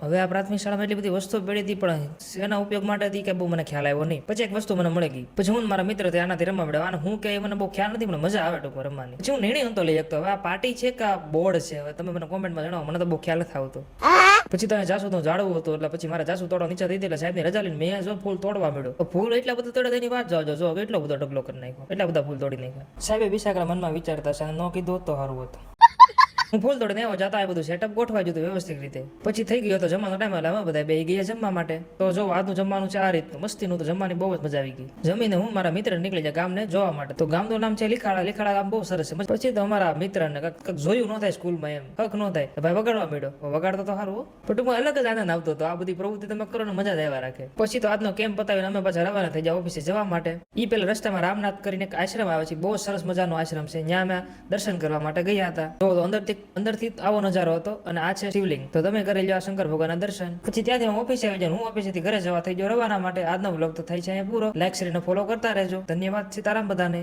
હવે આ પ્રાથમિક શાળામાં એટલી બધી વસ્તુઓ પડી હતી, પણ એના ઉપયોગ માટે હતી કે બહુ મને ખ્યાલ આવ્યો નહીં. પછી એક વસ્તુ મને મળી ગઈ, પછી હું મારા મિત્ર આનાથી રમવા મળ્યા, અને હું કે મને બહુ ખ્યાલ નથી, પણ મજા આવે ટૂંકમાં રમવાની. પછી હું નિર્ણય નતો લઈ શકતો, હવે આ પાર્ટી છે કે બોર્ડ છે, હવે તમે મને કોમેન્ટમાં જણાવો, મને તો બહુ ખ્યાલ નથી આવતો. પછી તમે જાસુ તો જાડવું હતું, એટલે પછી મારા જાસુ તોડવા નીચે થઈ એટલે સાહેબની રજા લઈને મેં જો ફૂલ તોડવા મળ્યો. ફૂલ એટલા બધા તોડે તેની વાત જાજો, જો એટલો બધો ઢગલો કરી નાખ્યો, એટલા બધા ફૂલ તોડી નાખ્યા. સાહેબે બિસાકરા મનમાં વિચારતા છે, ન કીધું તો સારું હતું. હું ફૂલ તોડીને આવ્યો, જતા બધું સેટઅપ ગોઠવાઈ ગયું વ્યવસ્થિત રીતે. પછી થઈ ગયો તો જમવાનો ટાઈમ, એટલે અમે બધા બે ગયા જમવા માટે. તો જો આજનું જમવાનું છે આ રીતનું, મસ્તીનું, તો જમવાની બહુ જ મજા આવી ગઈ. જમીને હું મારા મિત્ર નીકળી જાય ગામને જોવા માટે. તો ગામનું નામ છે લીખાડા. લીખાડા ગામ બહુ સરસ છે. પછી તો અમારા મિત્રને કંઈક જોયું ન થાય સ્કૂલમાં, એમ હક ન થાય, ભાઈ વગાડવા માંડ્યો. વગાડતો તો સારું, પણ ટૂંકમાં અલગ જ આનંદ આવતો હતો. આ બધી પ્રવૃત્તિ તમે કરો ને મજા જ આવ્યા રાખે. પછી તો આજનો કેમ્પ પતાવીને અમે પાછા રવાના થઈ જાય ઓફિસે જવા માટે. ઈ પેલા રસ્તામાં રામનાથ કરીને એક આશ્રમ આવે છે, બહુ સરસ મજાનો આશ્રમ છે. ત્યાં અમે દર્શન કરવા માટે ગયા હતા. તો અંદરથી આવો નજારો હતો, અને આ છે શિવલિંગ. તો તમે કરી લો શંકર ભગવાનના દર્શન. પછી ત્યાંથી હું ઓફિસે આવી જાય, હું ઓફિસેથી ઘરે જવા થઈ ગયો રવાના માટે. આજનો વ્લોગ તો થાય છે અહીંયા પૂરો. લાઈક શેર અને ફોલો કરતા રહેજો. ધન્યવાદ. સીતારામ બધાને.